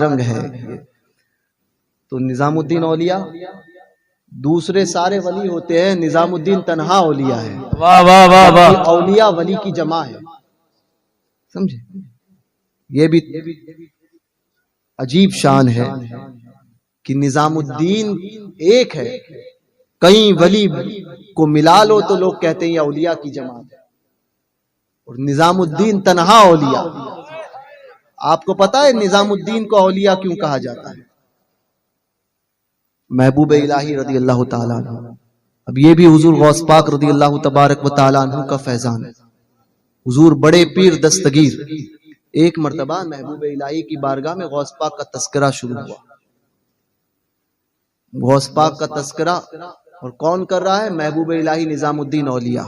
रंग है। तो निजामुद्दीन औलिया, दूसरे सारे वली होते हैं, निजामुद्दीन तन्हा औलिया है। वाह वाह वाह वाह। औलिया वली की जमा है, समझे। ये भी अजीब शान है कि निजामुद्दीन एक है, कई वली को मिला लो तो लोग कहते हैं ये औलिया की जमात है, और निजामुद्दीन तन्हा औलिया। आपको पता है निजामुद्दीन को औलिया क्यों कहा जाता है? महबूब इलाही रदी अल्लाह ताला अन्हु। अब ये भी हुजूर गौस पाक रदी अल्लाह तबारक व ताला अन्हु का फैजान है। हुजूर बड़े पीर दस्तगीर, एक मर्तबा महबूब इलाही की बारगाह में गौस पाक का तस्करा शुरू हुआ। गौस पाक का तस्करा, और कौन कर रहा है? महबूब इलाही निजामुद्दीन औलिया।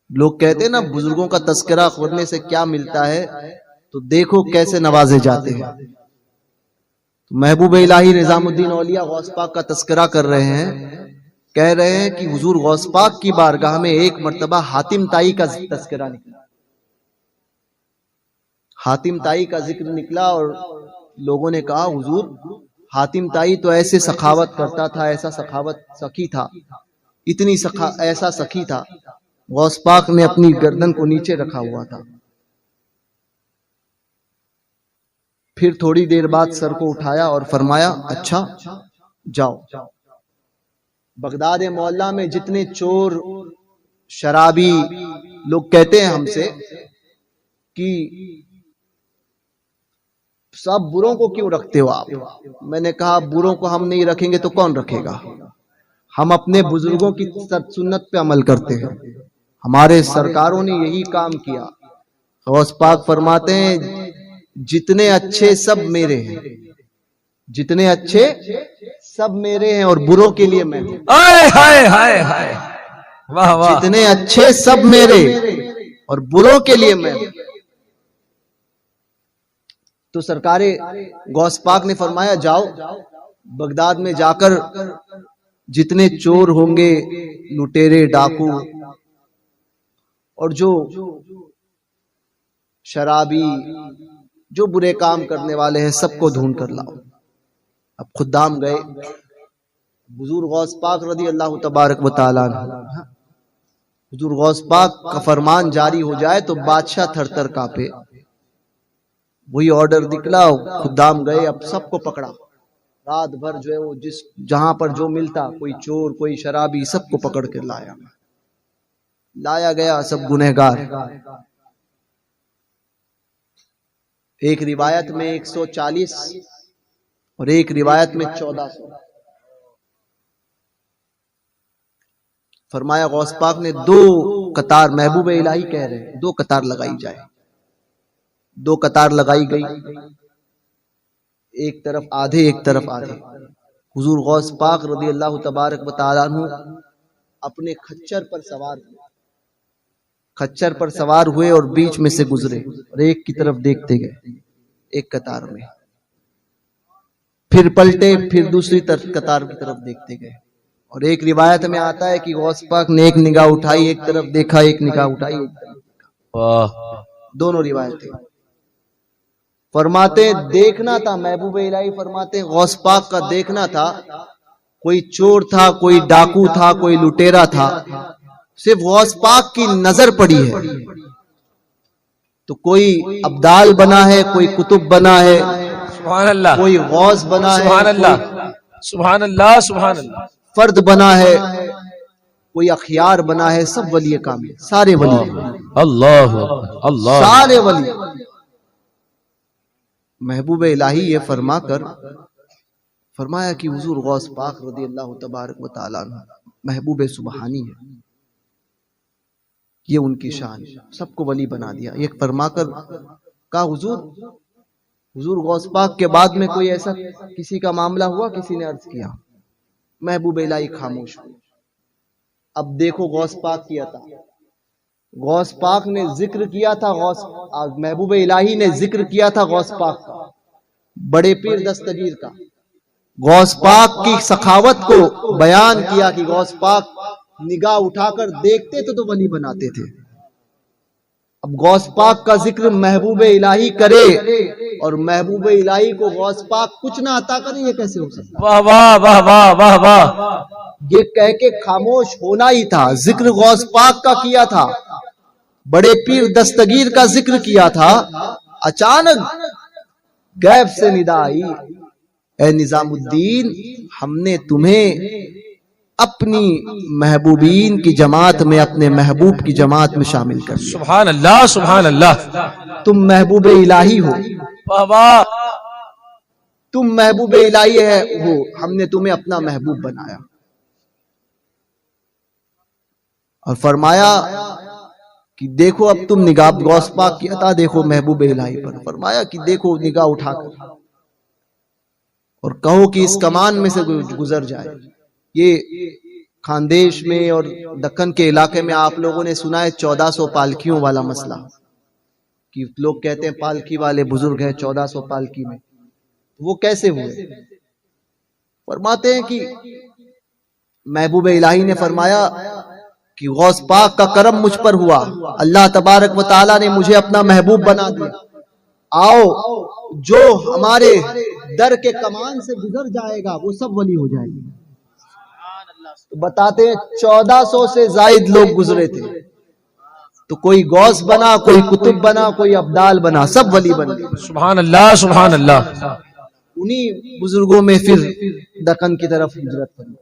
लोग कहते हैं ना बुजुर्गों का तस्करा करने से क्या मिलता है, तो देखो कैसे नवाजे जाते हैं। तो महबूब इलाही निजामुद्दीन औलिया गौस पाक का तस्करा कर रहे हैं, कह रहे हैं कि हुजूर गौस पाक की बारगाह में एक मर्तबा हातिम ताई का तस्करा निकला। हातिम ताई का जिक्र निकला और लोगों ने कहा हुजूर हातिम ताई तो ऐसे सखावत करता था, ऐसा सखावत सखी था, इतनी ऐसा सखी था, गौस पाक ने अपनी गर्दन को नीचे रखा हुआ था। फिर थोड़ी देर बाद सर को उठाया और फरमाया अच्छा जाओ, बगदाद मोहल्ला में जितने चोर शराबी लोग कहते हैं हमसे कि सब बुरों को क्यों रखते हो आप? मैंने कहा बुरों को हम नहीं रखेंगे तो कौन रखेगा? हम अपने बुजुर्गों की सुन्नत पे अमल करते हैं, हमारे सरकारों ने यही काम किया। गौस पाक फरमाते हैं जितने अच्छे सब मेरे हैं, जितने अच्छे सब मेरे हैं और बुरों के लिए मैं हूं। हाय हाय हाय हाय, वाह वाह। जितने अच्छे सब मेरे और बुरों के लिए मैं हूं। तो सरकारे गौस पाक ने फरमाया जाओ बगदाद में जाकर जितने चोर होंगे, लुटेरे, डाकू और जो शराबी, जो बुरे काम करने वाले हैं, सबको ढूंढ कर लाओ। अब खुद्दाम गए। हुजूर गौस पाक रदी अल्लाह तबारक व तआला अन्हु, हुजूर गौस पाक का फरमान जारी हो जाए तो बादशाह थर-थर कांपे। वही ऑर्डर निकला, खुद्दाम गए, अब सबको पकड़ा। रात भर जो है वो जिस जहां पर जो मिलता, कोई चोर, कोई शराबी, सबको पकड़ कर लाया गया, सब गुनहगार। एक रिवायत में 140 और एक रिवायत में 1400। फरमाया गौस पाक ने 2 कतार, महबूब इलाही कह रहे हैं 2 कतार लगाई जाए। 2 कतार लगाई गई, एक तरफ आधे एक तरफ आधे। हुजूर गौस पाक रदी अल्लाह तबारक व तआला अन्हु अपने खच्चर पर सवार हुए और बीच में से गुजरे और एक की तरफ देखते गए, एक कतार में, फिर पलटे, फिर दूसरी कतार की तरफ देखते गए। और एक रिवायत में आता है कि गौस पाक ने एक निगाह उठाई, एक तरफ देखा, एक निगाह उठाई, एक तरफ देखा। दोनों रिवायतें। फरमाते देखना था, महबूब इलाही फरमाते गौस पाक का देखना था, कोई चोर था, कोई डाकू था, कोई लुटेरा था, सिर्फ गौस पाक की नजर पड़ी है तो कोई अब्दाल बना है, कोई कुतुब बना है, सुभान अल्लाह, कोई गौस बना है, सुभान अल्लाह, सुभान अल्लाह, सुभान अल्लाह, फर्द बना है, कोई अखियार बना है, सब वली कामिल, सारे वली, अल्लाह अल्लाह, सारे वली। महबूब इलाही ये फरमाया कि हुजूर गौस पाक रदी अल्लाह तबारक व तआला अन्हु महबूब सुबहानी है, ये उनकी शान, सबको वली बना दिया। ये फरमाकर कहा हुजूर गौस पाक के बाद में कोई ऐसा किसी का मामला हुआ? किसी ने अर्ज किया। महबूब इलाही खामोश हुए। अब देखो गौस पाक किया था, गौस पाक ने जिक्र किया था, महबूब इलाही ने जिक्र किया था गौस पाक का, बड़े पीर दस्तगीर का, गौस पाक की सखावत को बयान किया कि गौस पाक निगाह उठाकर देखते तो वली बनाते थे। अब गौस पाक का जिक्र महबूब इलाही करे और महबूब इलाही को गौस पाक कुछ ना अता करे, ये कैसे हो सकता? वाह वाह वाह वाह वाह वाह। ये कह के खामोश होना ही था। जिक्र गौस पाक का किया था, बड़े पीर दस्तगीर का जिक्र किया था। अचानक गैब से निदा आई, ए निजामुद्दीन, हमने तुम्हें अपनी महबूबीन की जमात में, अपने महबूब की जमात में शामिल कर लिया। सुभान अल्लाह सुभान अल्लाह। तुम महबूब इलाही हो, वाह वाह। तुम महबूब इलाही हो, हमने तुम्हें अपना महबूब बनाया। और फरमाया कि देखो अब तुम निगाह, गौस पाक की अता देखो महबूब इलाही पर। फरमाया कि देखो निगाह उठाकर और कहो कि इस कमान में से गुजर जाए। ये खानदेश में और दक्कन के इलाके में आप लोगों ने सुना है 1400 पालकियों वाला मसला, कि लोग कहते हैं पालकी वाले बुजुर्ग हैं 1400 पालकी में। वो कैसे हुए? फरमाते हैं कि महबूब इलाही ने फरमाया कि गौस पाक का करम मुझ पर हुआ, अल्लाह तबारक व तआला ने मुझे अपना महबूब बना दिया। आओ, जो हमारे दर के कमान से गुजर जाएगा वो सब वली हो जाएगी। तो बताते हैं 1400 से जायद लोग गुजरे थे, तो कोई गौस बना, कोई कुतुब बना, कोई अब्दाल बना, सब वली बन गए। सुभान अल्लाह सुभान अल्लाह। उन्हीं बुजुर्गों में फिर दक्कन की तरफ हिजरत करी।